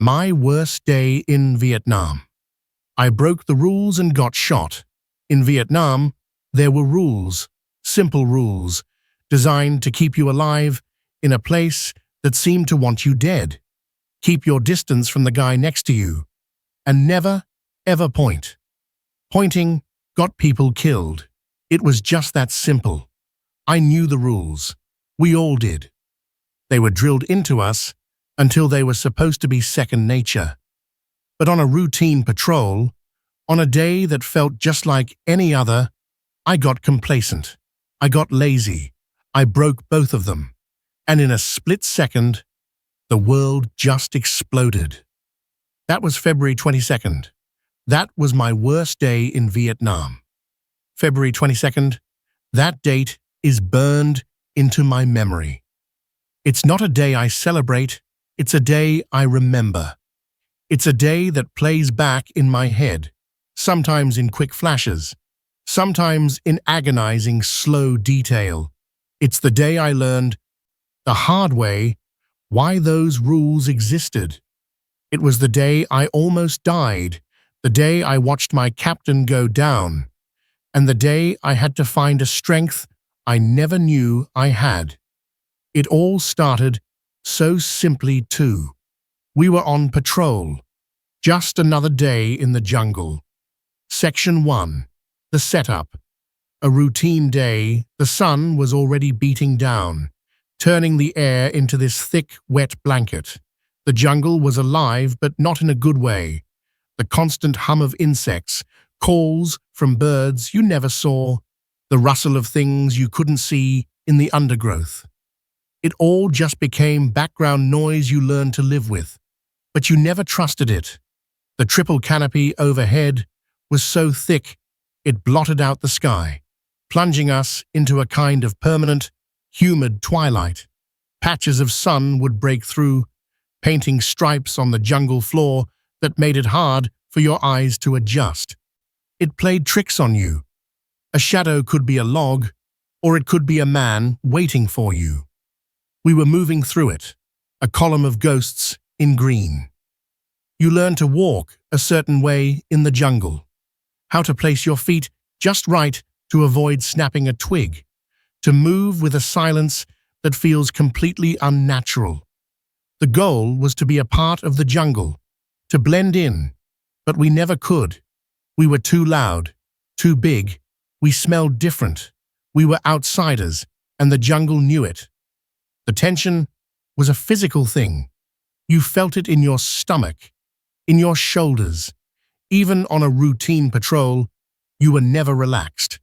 My worst day in Vietnam. I broke the rules and got shot. In Vietnam, there were rules, simple rules, designed to keep you alive in a place that seemed to want you dead. Keep your distance from the guy next to you. And never, ever point. Pointing got people killed. It was just that simple. I knew the rules. We all did. They were drilled into us until they were supposed to be second nature. But on a routine patrol, on a day that felt just like any other, I got complacent. I got lazy. I broke both of them. And in a split second, the world just exploded. That was February 22nd. That was my worst day in Vietnam. February 22nd, that date is burned into my memory. It's not a day I celebrate, it's a day I remember. It's a day that plays back in my head, sometimes in quick flashes, sometimes in agonizing, slow detail. It's the day I learned, the hard way, why those rules existed. It was the day I almost died, the day I watched my captain go down, and the day I had to find a strength I never knew I had. It all started so simply too. We were on patrol. Just another day in the jungle. Section 1. The setup. A routine day, the sun was already beating down, turning the air into this thick, wet blanket. The jungle was alive, but not in a good way. The constant hum of insects, calls from birds you never saw, the rustle of things you couldn't see in the undergrowth. It all just became background noise you learned to live with, but you never trusted it. The triple canopy overhead was so thick it blotted out the sky, plunging us into a kind of permanent, humid twilight. Patches of sun would break through, painting stripes on the jungle floor that made it hard for your eyes to adjust. It played tricks on you. A shadow could be a log, or it could be a man waiting for you. We were moving through it, a column of ghosts in green. You learn to walk a certain way in the jungle, how to place your feet just right to avoid snapping a twig, to move with a silence that feels completely unnatural. The goal was to be a part of the jungle, to blend in, but we never could. We were too loud, too big, we smelled different. We were outsiders, and the jungle knew it. The tension was a physical thing. You felt it in your stomach, in your shoulders. Even on a routine patrol, you were never relaxed.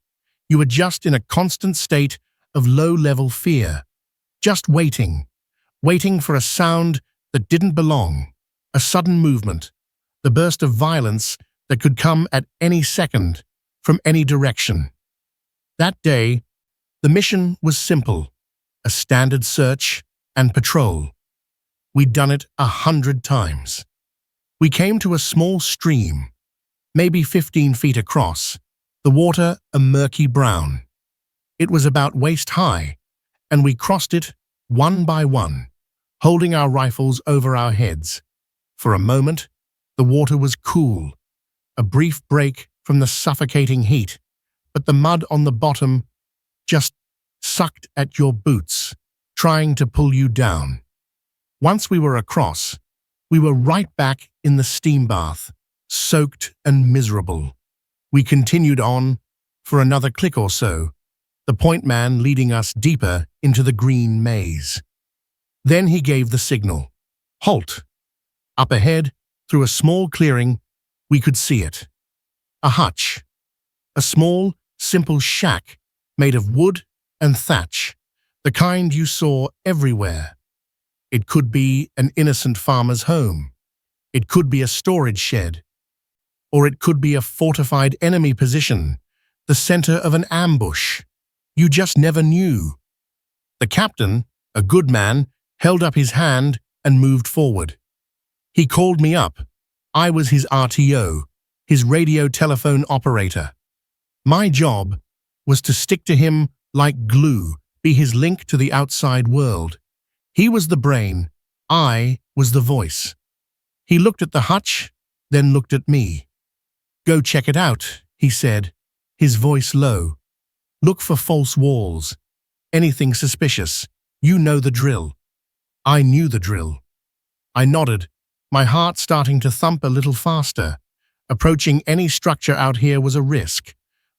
You were just in a constant state of low-level fear, just waiting for a sound that didn't belong, a sudden movement, the burst of violence that could come at any second, from any direction. That day, the mission was simple, a standard search and patrol. We'd done it 100 times. We came to a small stream, maybe 15 feet across, the water a murky brown. It was about waist high, and we crossed it one by one, holding our rifles over our heads. For a moment, the water was cool, a brief break from the suffocating heat, but the mud on the bottom just sucked at your boots, trying to pull you down. Once we were across, we were right back in the steam bath, soaked and miserable. We continued on for another click or so, the point man leading us deeper into the green maze. Then he gave the signal. Halt! Up ahead, through a small clearing, we could see it. A hutch. A small, simple shack made of wood and thatch, the kind you saw everywhere. It could be an innocent farmer's home. It could be a storage shed. Or it could be a fortified enemy position, the center of an ambush. You just never knew. The captain, a good man, held up his hand and moved forward. He called me up. I was his RTO, his radio telephone operator. My job was to stick to him like glue, be his link to the outside world. He was the brain, I was the voice. He looked at the hutch, then looked at me. "Go check it out," he said, his voice low. "Look for false walls. Anything suspicious. You know the drill." I knew the drill. I nodded, my heart starting to thump a little faster. Approaching any structure out here was a risk.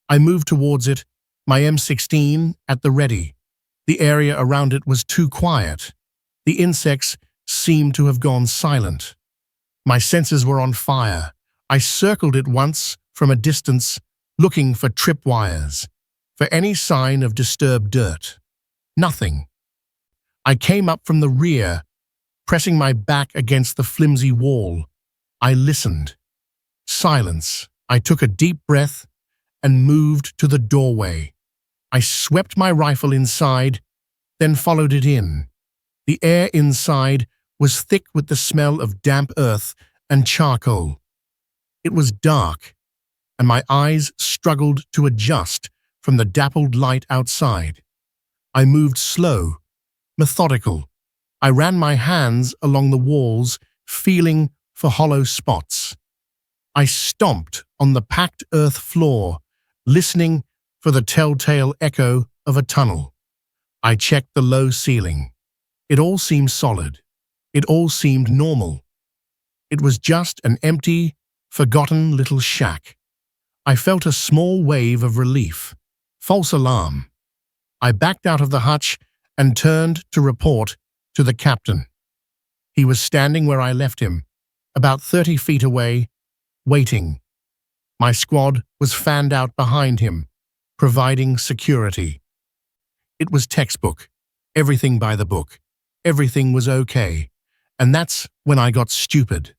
I moved towards it, my M16 at the ready. The area around it was too quiet. The insects seemed to have gone silent. My senses were on fire. I circled it once from a distance, looking for tripwires, for any sign of disturbed dirt. Nothing. I came up from the rear, pressing my back against the flimsy wall. I listened. Silence. I took a deep breath and moved to the doorway. I swept my rifle inside, then followed it in. The air inside was thick with the smell of damp earth and charcoal. It was dark, and my eyes struggled to adjust from the dappled light outside. I moved slow, methodical. I ran my hands along the walls, feeling for hollow spots. I stomped on the packed earth floor, listening for the telltale echo of a tunnel. I checked the low ceiling. It all seemed solid. It all seemed normal. It was just an empty, forgotten little shack. I felt a small wave of relief. False alarm. I backed out of the hutch and turned to report to the captain. He was standing where I left him, about 30 feet away, waiting. My squad was fanned out behind him, providing security. It was textbook, everything by the book. Everything was okay. And that's when I got stupid.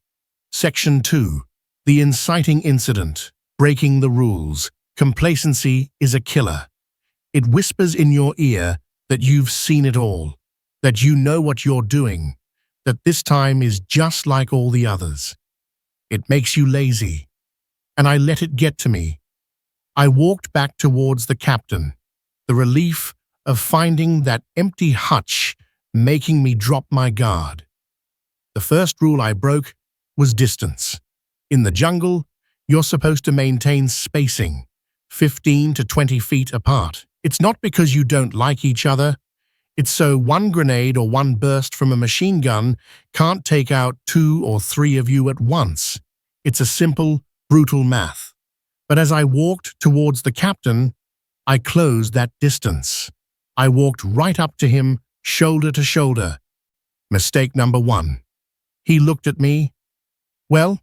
Section 2. The inciting incident. Breaking the rules. Complacency is a killer. It whispers in your ear that you've seen it all, that you know what you're doing, that this time is just like all the others. It makes you lazy. And I let it get to me. I walked back towards the captain, the relief of finding that empty hutch making me drop my guard. The first rule I broke was distance. In the jungle, you're supposed to maintain spacing, 15 to 20 feet apart. It's not because you don't like each other. It's so one grenade or one burst from a machine gun can't take out 2 or 3 of you at once. It's a simple, brutal math. But as I walked towards the captain, I closed that distance. I walked right up to him, shoulder to shoulder. Mistake number 1. He looked at me. "Well?"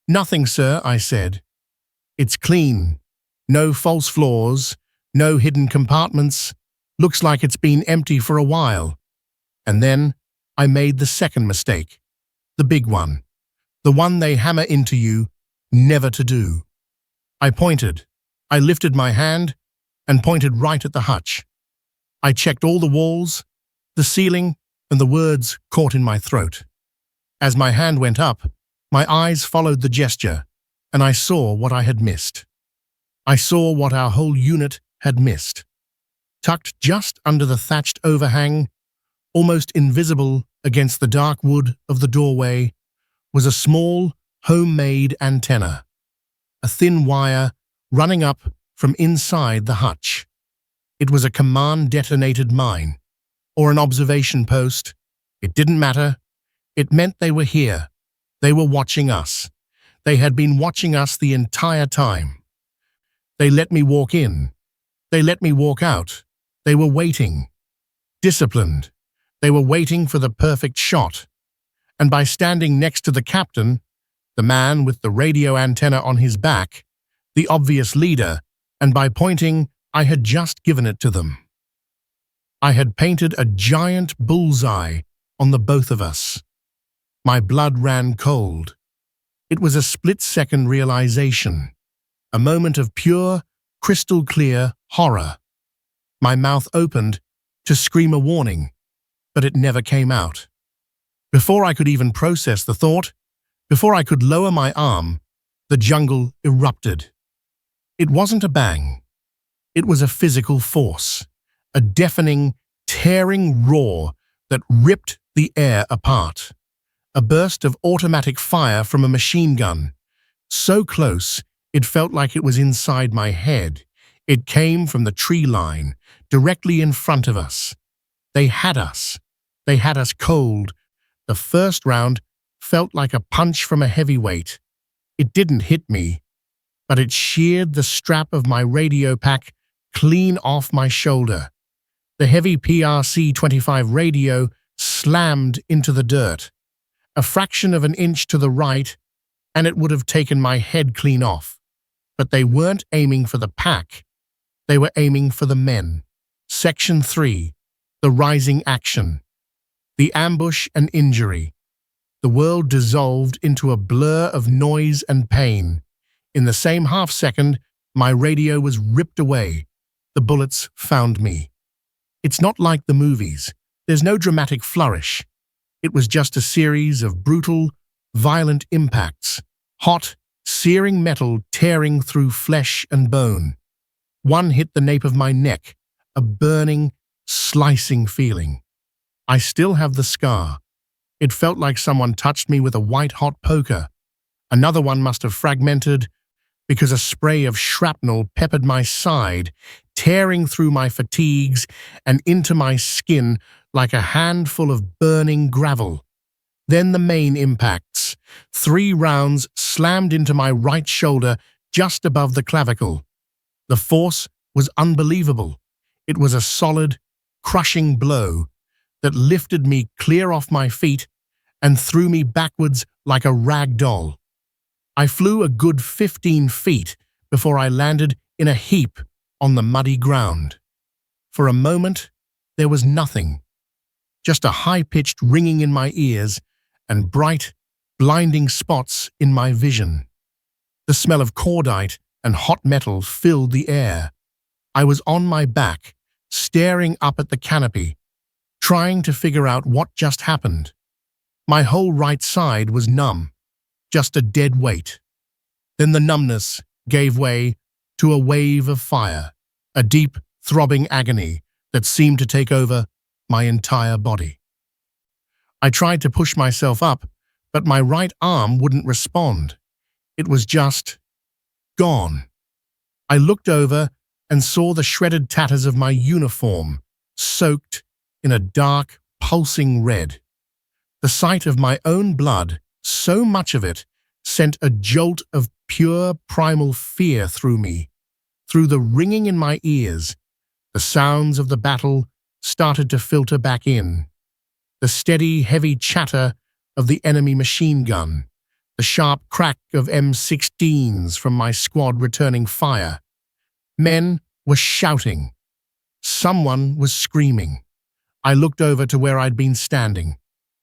"Nothing, sir," I said. "It's clean. No false floors, no hidden compartments. Looks like it's been empty for a while." And then I made the second mistake. The big one. The one they hammer into you never to do. I pointed. I lifted my hand and pointed right at the hutch. I checked all the walls, the ceiling, and the words caught in my throat. As my hand went up, my eyes followed the gesture, and I saw what I had missed. I saw what our whole unit had missed. Tucked just under the thatched overhang, almost invisible against the dark wood of the doorway, was a small, homemade antenna, a thin wire running up from inside the hutch. It was a command-detonated mine, or an observation post. It didn't matter. It meant they were here. They were watching us. They had been watching us the entire time. They let me walk in. They let me walk out. They were waiting. Disciplined. They were waiting for the perfect shot. And by standing next to the captain, the man with the radio antenna on his back, the obvious leader, and by pointing, I had just given it to them. I had painted a giant bullseye on the both of us. My blood ran cold. It was a split-second realization, a moment of pure, crystal-clear horror. My mouth opened to scream a warning, but it never came out. Before I could even process the thought, before I could lower my arm, the jungle erupted. It wasn't a bang. It was a physical force, a deafening, tearing roar that ripped the air apart. A burst of automatic fire from a machine gun. So close, it felt like it was inside my head. It came from the tree line, directly in front of us. They had us. They had us cold. The first round felt like a punch from a heavyweight. It didn't hit me, but it sheared the strap of my radio pack clean off my shoulder. The heavy PRC-25 radio slammed into the dirt. A fraction of an inch to the right, and it would have taken my head clean off. But they weren't aiming for the pack. They were aiming for the men. Section 3. The rising action. The ambush and injury. The world dissolved into a blur of noise and pain. In the same half-second, my radio was ripped away. The bullets found me. It's not like the movies. There's no dramatic flourish. It was just a series of brutal, violent impacts. Hot, searing metal tearing through flesh and bone. One hit the nape of my neck, a burning, slicing feeling. I still have the scar. It felt like someone touched me with a white-hot poker. Another one must have fragmented because a spray of shrapnel peppered my side, tearing through my fatigues and into my skin like a handful of burning gravel. Then the main impacts. 3 rounds slammed into my right shoulder just above the clavicle. The force was unbelievable. It was a solid, crushing blow that lifted me clear off my feet and threw me backwards like a rag doll. I flew a good 15 feet before I landed in a heap on the muddy ground. For a moment, there was nothing. Just a high-pitched ringing in my ears and bright, blinding spots in my vision. The smell of cordite and hot metal filled the air. I was on my back, staring up at the canopy, trying to figure out what just happened. My whole right side was numb, just a dead weight. Then the numbness gave way to a wave of fire, a deep, throbbing agony that seemed to take over my entire body. I tried to push myself up, but my right arm wouldn't respond. It was just gone. I looked over and saw the shredded tatters of my uniform, soaked in a dark, pulsing red. The sight of my own blood, so much of it, sent a jolt of pure primal fear through me. Through the ringing in my ears, the sounds of the battle started to filter back in. The steady, heavy chatter of the enemy machine gun, the sharp crack of M16s from my squad returning fire. Men were shouting. Someone was screaming. I looked over to where I'd been standing.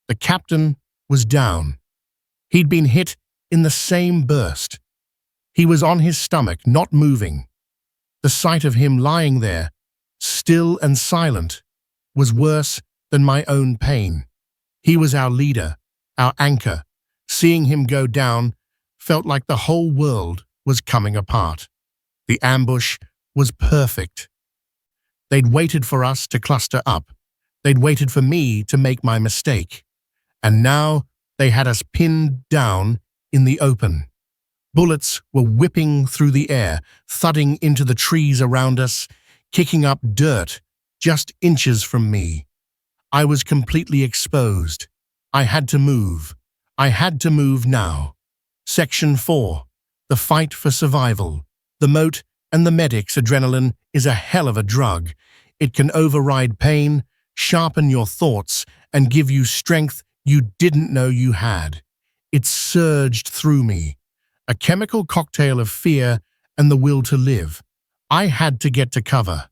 The captain was down. He'd been hit in the same burst. He was on his stomach, not moving. The sight of him lying there, still and silent, was worse than my own pain. He was our leader, our anchor. Seeing him go down felt like the whole world was coming apart. The ambush was perfect. They'd waited for us to cluster up. They'd waited for me to make my mistake. And now they had us pinned down in the open. Bullets were whipping through the air, thudding into the trees around us, kicking up dirt just inches from me. I was completely exposed. I had to move. I had to move now. Section 4. The fight for survival. The moat and the medic's adrenaline is a hell of a drug. It can override pain, sharpen your thoughts, and give you strength you didn't know you had. It surged through me, a chemical cocktail of fear and the will to live. I had to get to cover.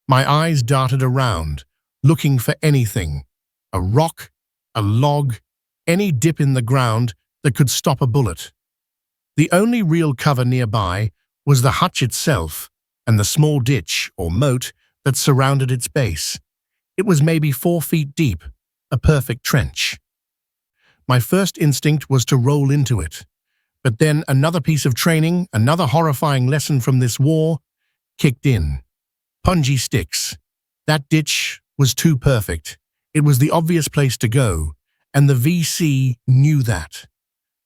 My eyes darted around, looking for anything. A rock, a log, any dip in the ground that could stop a bullet. The only real cover nearby was the hutch itself and the small ditch or moat that surrounded its base. It was maybe 4 feet deep, a perfect trench. My first instinct was to roll into it. But then another piece of training, another horrifying lesson from this war, kicked in. Punji sticks. That ditch was too perfect. It was the obvious place to go, and the VC knew that.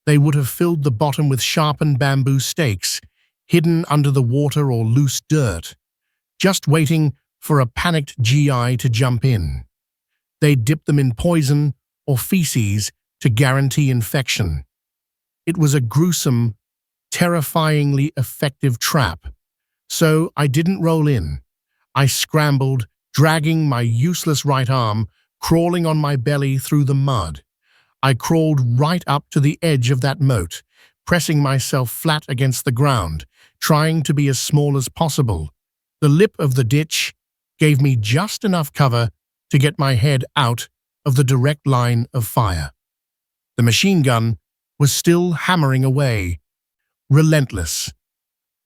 They would have filled the bottom with sharpened bamboo stakes, hidden under the water or loose dirt, just waiting for a panicked GI to jump in. They'd dip them in poison or feces to guarantee infection. It was a gruesome, terrifyingly effective trap. So I didn't roll in. I scrambled, dragging my useless right arm, crawling on my belly through the mud. I crawled right up to the edge of that moat, pressing myself flat against the ground, trying to be as small as possible. The lip of the ditch gave me just enough cover to get my head out of the direct line of fire. The machine gun was still hammering away, relentless.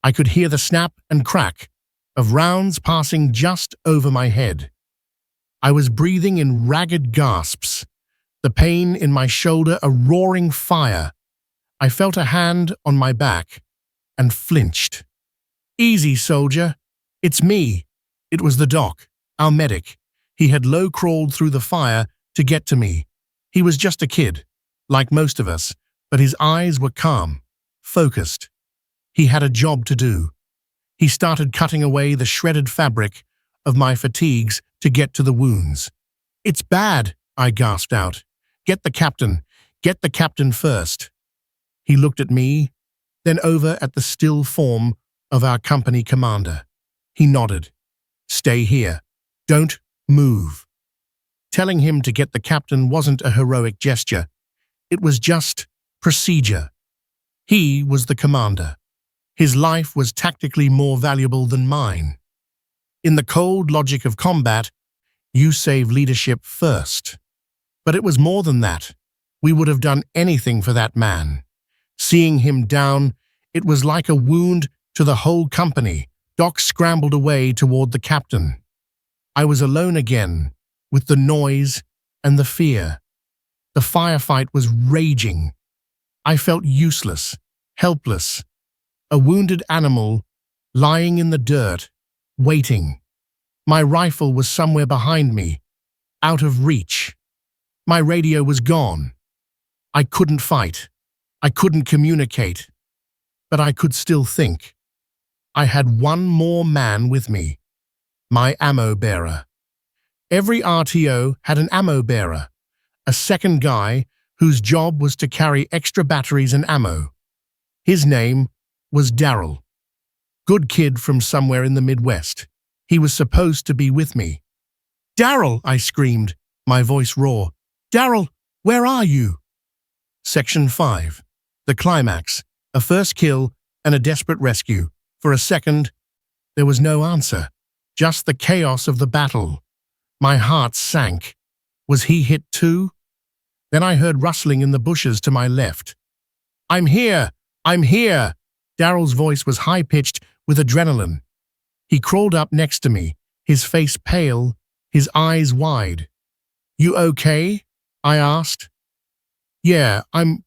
I could hear the snap and crack of rounds passing just over my head. I was breathing in ragged gasps, the pain in my shoulder a roaring fire. I felt a hand on my back and flinched. "Easy, soldier. It's me." It was the doc, our medic. He had low-crawled through the fire to get to me. He was just a kid, like most of us, but his eyes were calm, focused. He had a job to do. He started cutting away the shredded fabric of my fatigues to get to the wounds. "It's bad," I gasped out. Get the captain first." He looked at me, then over at the still form of our company commander. He nodded. "Stay here. Don't move." Telling him to get the captain wasn't a heroic gesture. It was just procedure. He was the commander. His life was tactically more valuable than mine. In the cold logic of combat, you save leadership first. But it was more than that. We would have done anything for that man. Seeing him down, it was like a wound to the whole company. Doc scrambled away toward the captain. I was alone again, with the noise and the fear. The firefight was raging. I felt useless, helpless, a wounded animal lying in the dirt, waiting. My rifle was somewhere behind me, out of reach. My radio was gone. I couldn't fight. I couldn't communicate. But I could still think. I had one more man with me, my ammo bearer. Every RTO had an ammo bearer, a second guy whose job was to carry extra batteries and ammo. His name was Daryl. Good kid from somewhere in the Midwest. He was supposed to be with me. "Daryl!" I screamed, my voice raw. "Daryl, where are you?" Section 5. The climax. A first kill and a desperate rescue. For a second, there was no answer. Just the chaos of the battle. My heart sank. Was he hit too? Then I heard rustling in the bushes to my left. "I'm here! I'm here!" Daryl's voice was high-pitched with adrenaline. He crawled up next to me, his face pale, his eyes wide. "You okay?" I asked. "Yeah, I'm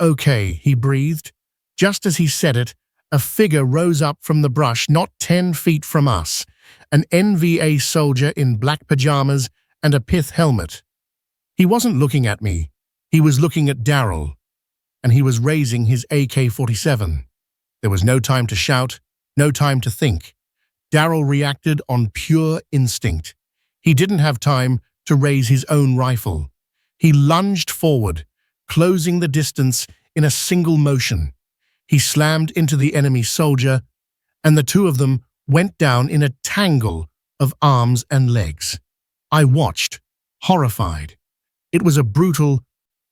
okay," he breathed. Just as he said it, a figure rose up from the brush not 10 feet from us, an NVA soldier in black pajamas and a pith helmet. He wasn't looking at me. He was looking at Daryl, and he was raising his AK-47. There was no time to shout, no time to think. Daryl reacted on pure instinct. He didn't have time to raise his own rifle. He lunged forward, closing the distance in a single motion. He slammed into the enemy soldier, and the two of them went down in a tangle of arms and legs. I watched, horrified. It was a brutal,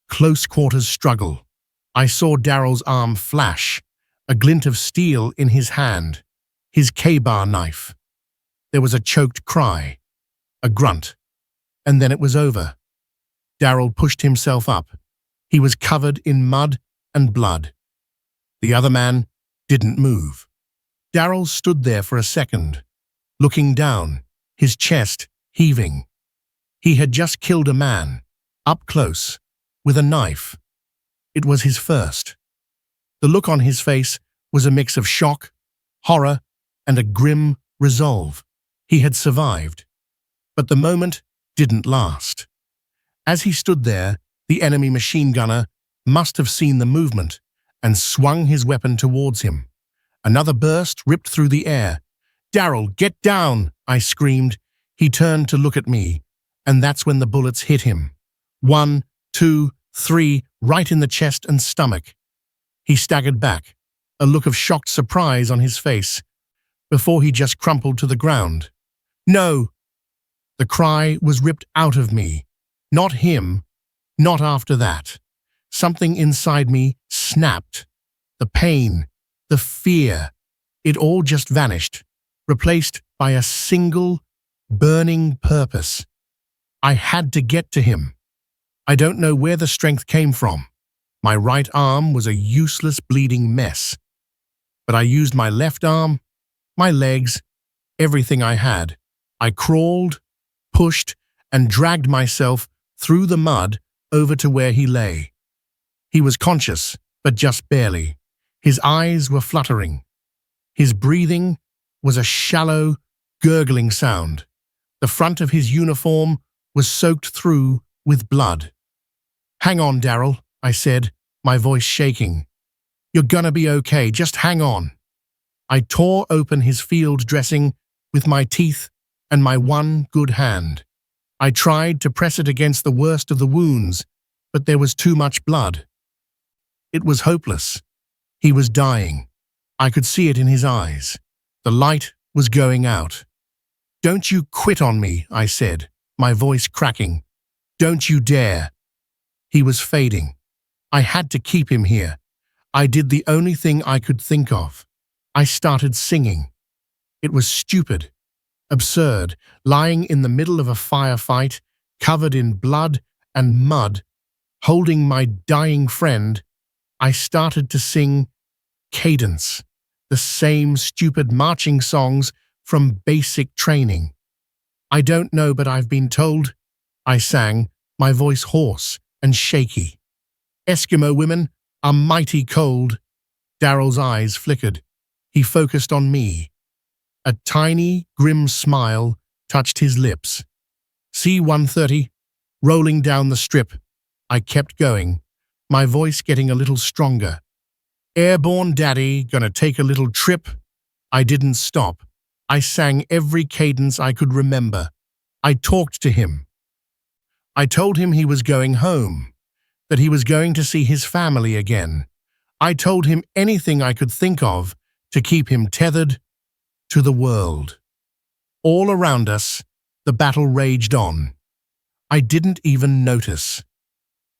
close-quarters struggle. I saw Daryl's arm flash, a glint of steel in his hand, his K-bar knife. There was a choked cry, a grunt, and then it was over. Daryl pushed himself up. He was covered in mud and blood. The other man didn't move. Daryl stood there for a second, looking down, his chest heaving. He had just killed a man, up close, with a knife. It was his first. The look on his face was a mix of shock, horror, and a grim resolve. He had survived. But the moment didn't last. As he stood there, The enemy machine gunner must have seen the movement and swung his weapon towards him. Another burst ripped through the air. "Daryl, get down!" I screamed. He turned to look at me, and that's when the bullets hit him. 1, 2, 3, right in the chest and stomach. He staggered back, a look of shocked surprise on his face, before he just crumpled to the ground. "No!" The cry was ripped out of me. Not him, not after that. Something inside me snapped. The pain, the fear, it all just vanished, replaced by a single, burning purpose. I had to get to him. I don't know where the strength came from. My right arm was a useless bleeding mess. But I used my left arm, my legs, everything I had. I crawled, pushed, and dragged myself through the mud over to where he lay. He was conscious, but just barely. His eyes were fluttering. His breathing was a shallow, gurgling sound. The front of his uniform was soaked through with blood. "Hang on, Daryl," I said, my voice shaking. "You're gonna be okay, just hang on." I tore open his field dressing with my teeth and my one good hand. I tried to press it against the worst of the wounds, but there was too much blood. It was hopeless. He was dying. I could see it in his eyes. The light was going out. "Don't you quit on me," I said, my voice cracking. "Don't you dare." He was fading. I had to keep him here. I did the only thing I could think of. I started singing. It was stupid, absurd, lying in the middle of a firefight, covered in blood and mud, holding my dying friend. I started to sing cadence, the same stupid marching songs from basic training. "I don't know, but I've been told," I sang, my voice hoarse and shaky. "Eskimo women are mighty cold." Daryl's eyes flickered. He focused on me. A tiny, grim smile touched his lips. C-130, rolling down the strip. I kept going, my voice getting a little stronger. "Airborne daddy, gonna take a little trip." I didn't stop. I sang every cadence I could remember. I talked to him. I told him he was going home, that he was going to see his family again. I told him anything I could think of to keep him tethered to the world. All around us, the battle raged on. I didn't even notice.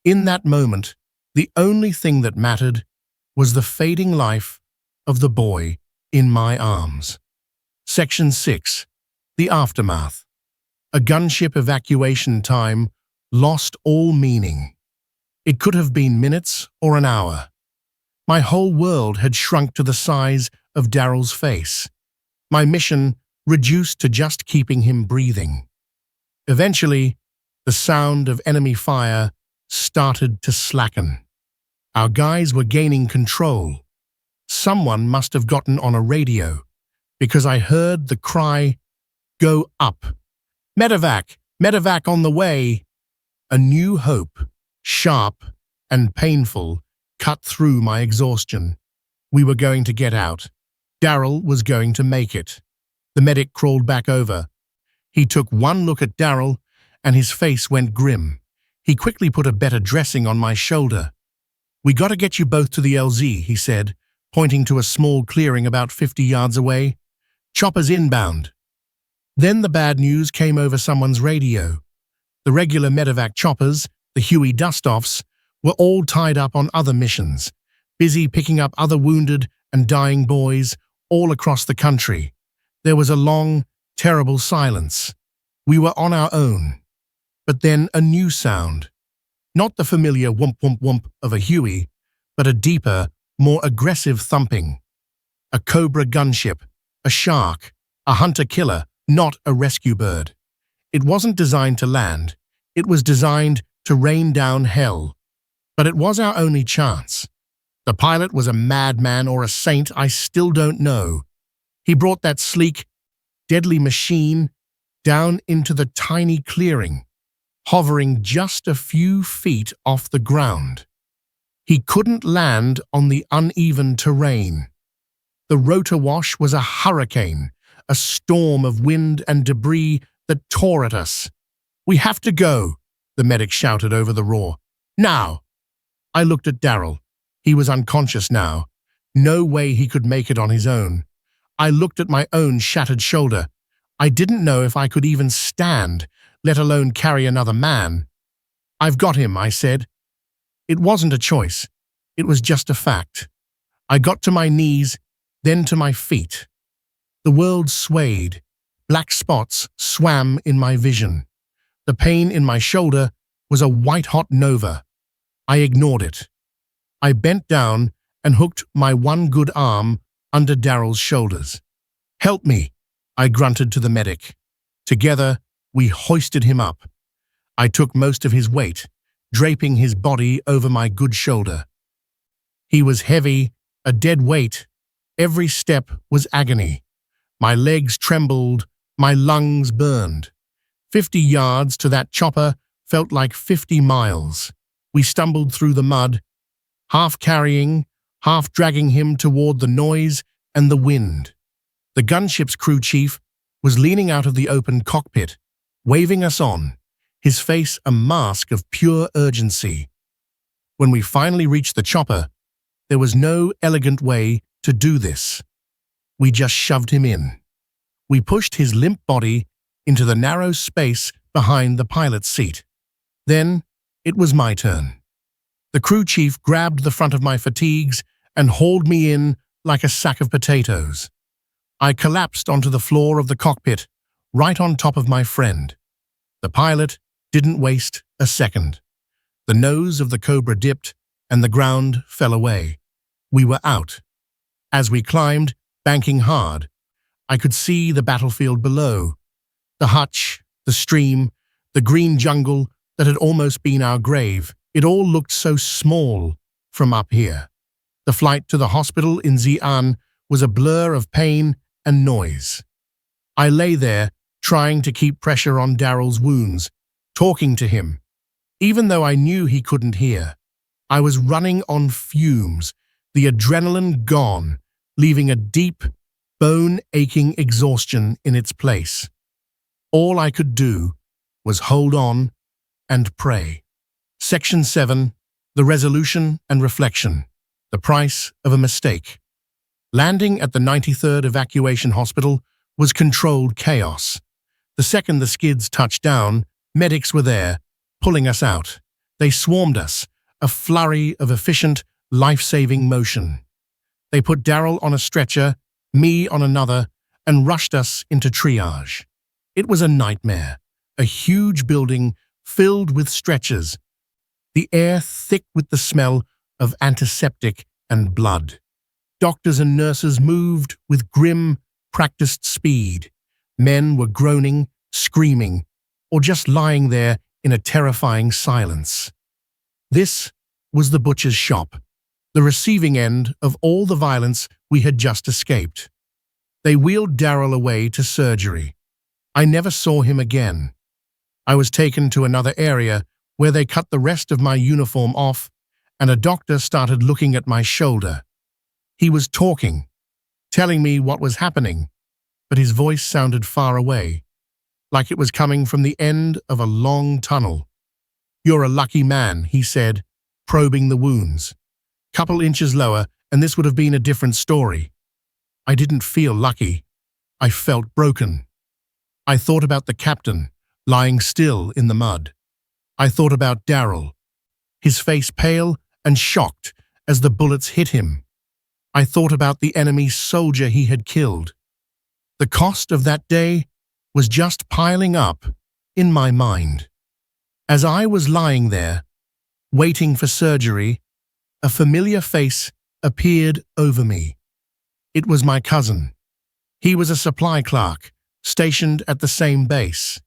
In that moment, the only thing that mattered was the fading life of the boy in my arms. Section 6. The Aftermath. A gunship evacuation time lost all meaning. It could have been minutes or an hour. My whole world had shrunk to the size of Daryl's face. My mission reduced to just keeping him breathing. Eventually, the sound of enemy fire started to slacken. Our guys were gaining control. Someone must have gotten on a radio, because I heard the cry, "Go up! Medevac! Medevac on the way!" A new hope, sharp and painful, cut through my exhaustion. We were going to get out. Daryl was going to make it. The medic crawled back over. He took one look at Daryl, and his face went grim. He quickly put a better dressing on my shoulder. "We got to get you both to the LZ," he said, pointing to a small clearing about 50 yards away. "Choppers inbound." Then the bad news came over someone's radio. The regular medevac choppers, the Huey dust-offs, were all tied up on other missions, busy picking up other wounded and dying boys all across the country. There was a long, terrible silence. We were on our own. But then a new sound. Not the familiar whomp-whomp-whomp of a Huey, but a deeper, more aggressive thumping. A Cobra gunship, a shark, a hunter-killer, not a rescue bird. It wasn't designed to land. It was designed to rain down hell. But it was our only chance. The pilot was a madman or a saint, I still don't know. He brought that sleek, deadly machine down into the tiny clearing. hovering just a few feet off the ground. He couldn't land on the uneven terrain. The rotor wash was a hurricane, a storm of wind and debris that tore at us. "We have to go," the medic shouted over the roar. "Now!" I looked at Daryl. He was unconscious now. No way he could make it on his own. I looked at my own shattered shoulder. I didn't know if I could even stand, let alone carry another man. "I've got him," I said. It wasn't a choice. It was just a fact. I got to my knees, then to my feet. The world swayed. Black spots swam in my vision. The pain in my shoulder was a white-hot nova. I ignored it. I bent down and hooked my one good arm under Daryl's shoulders. "Help me," I grunted to the medic. Together, we hoisted him up. I took most of his weight, draping his body over my good shoulder. He was heavy, a dead weight. Every step was agony. My legs trembled, my lungs burned. 50 yards to that chopper felt like 50 miles. We stumbled through the mud, half carrying, half dragging him toward the noise and the wind. The gunship's crew chief was leaning out of the open cockpit, waving us on, his face a mask of pure urgency. When we finally reached the chopper, there was no elegant way to do this. We just shoved him in. We pushed his limp body into the narrow space behind the pilot's seat. Then it was my turn. The crew chief grabbed the front of my fatigues and hauled me in like a sack of potatoes. I collapsed onto the floor of the cockpit, right on top of my friend. The pilot didn't waste a second. The nose of the Cobra dipped and the ground fell away. We were out. As we climbed, banking hard, I could see the battlefield below. The hutch, the stream, the green jungle that had almost been our grave. It all looked so small from up here. The flight to the hospital in Xi'an was a blur of pain and noise. I lay there, trying to keep pressure on Daryl's wounds, talking to him. Even though I knew he couldn't hear, I was running on fumes, the adrenaline gone, leaving a deep, bone-aching exhaustion in its place. All I could do was hold on and pray. Section 7, The Resolution and Reflection, The Price of a Mistake. Landing at the 93rd Evacuation Hospital was controlled chaos. The second the skids touched down, medics were there, pulling us out. They swarmed us, a flurry of efficient, life-saving motion. They put Daryl on a stretcher, me on another, and rushed us into triage. It was a nightmare, a huge building filled with stretchers, the air thick with the smell of antiseptic and blood. Doctors and nurses moved with grim, practiced speed. Men were groaning, screaming, or just lying there in a terrifying silence. This was the butcher's shop, the receiving end of all the violence we had just escaped. They wheeled Daryl away to surgery. I never saw him again. I was taken to another area where they cut the rest of my uniform off, and a doctor started looking at my shoulder. He was talking, telling me what was happening, but his voice sounded far away, like it was coming from the end of a long tunnel. "You're a lucky man," he said, probing the wounds. Couple inches lower, and this would have been a different story. I didn't feel lucky. I felt broken. I thought about the captain, lying still in the mud. I thought about Daryl, his face pale and shocked as the bullets hit him. I thought about the enemy soldier he had killed. The cost of that day was just piling up in my mind. As I was lying there, waiting for surgery, a familiar face appeared over me. It was my cousin. He was a supply clerk, stationed at the same base.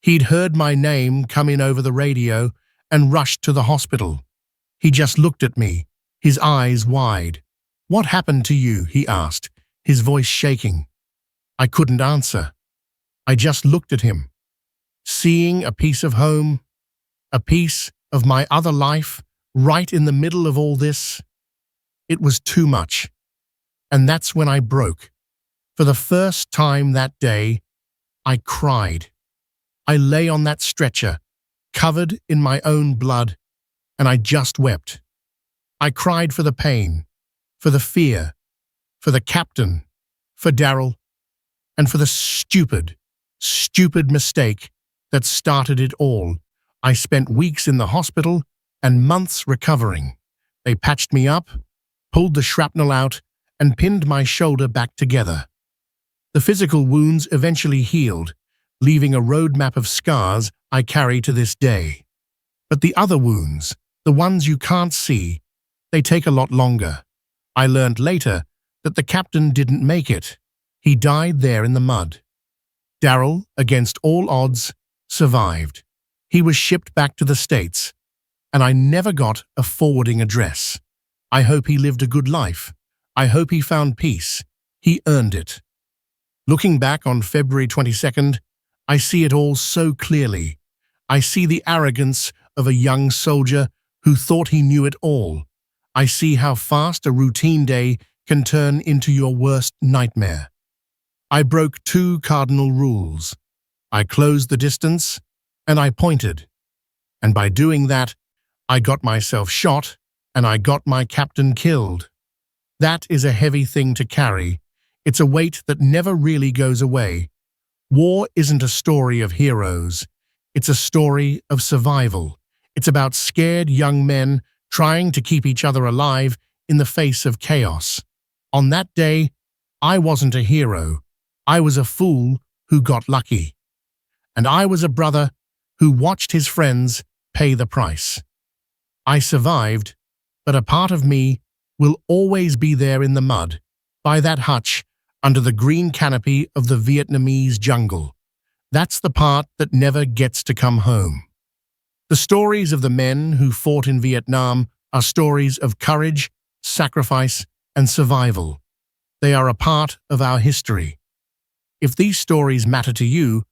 He'd heard my name come in over the radio and rushed to the hospital. He just looked at me, his eyes wide. "What happened to you?" he asked, his voice shaking. I couldn't answer. I just looked at him. Seeing a piece of home, a piece of my other life, right in the middle of all this. It was too much. And that's when I broke. For the first time that day, I cried. I lay on that stretcher, covered in my own blood, and I just wept. I cried for the pain, for the fear, for the captain, for Daryl, and for the stupid mistake that started it all. I spent weeks in the hospital and months recovering. They patched me up, pulled the shrapnel out, and pinned my shoulder back together. The physical wounds eventually healed, leaving a roadmap of scars I carry to this day. But the other wounds, the ones you can't see, they take a lot longer. I learned later that the captain didn't make it. He died there in the mud. Daryl, against all odds, survived. He was shipped back to the States, and I never got a forwarding address. I hope he lived a good life. I hope he found peace. He earned it. Looking back on February 22nd, I see it all so clearly. I see the arrogance of a young soldier who thought he knew it all. I see how fast a routine day can turn into your worst nightmare. I broke 2 cardinal rules. I closed the distance, and I pointed. And by doing that, I got myself shot, and I got my captain killed. That is a heavy thing to carry. It's a weight that never really goes away. War isn't a story of heroes. It's a story of survival. It's about scared young men trying to keep each other alive in the face of chaos. On that day, I wasn't a hero. I was a fool who got lucky. And I was a brother who watched his friends pay the price. I survived, but a part of me will always be there in the mud, by that hutch, under the green canopy of the Vietnamese jungle. That's the part that never gets to come home. The stories of the men who fought in Vietnam are stories of courage, sacrifice, and survival. They are a part of our history. If these stories matter to you,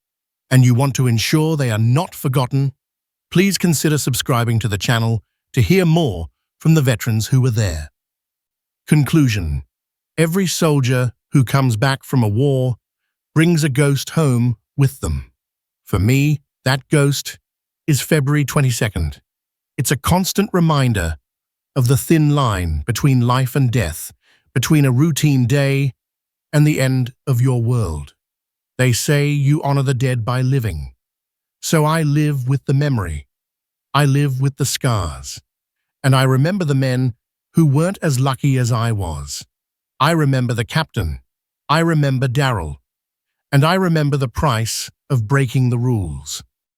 and you want to ensure they are not forgotten, please consider subscribing to the channel to hear more from the veterans who were there. Conclusion: every soldier who comes back from a war brings a ghost home with them. For me, that ghost is February 22nd. It's a constant reminder of the thin line between life and death, between a routine day and the end of your world. They say you honor the dead by living. So I live with the memory. I live with the scars. And I remember the men who weren't as lucky as I was. I remember the captain. I remember Daryl. And I remember the price of breaking the rules.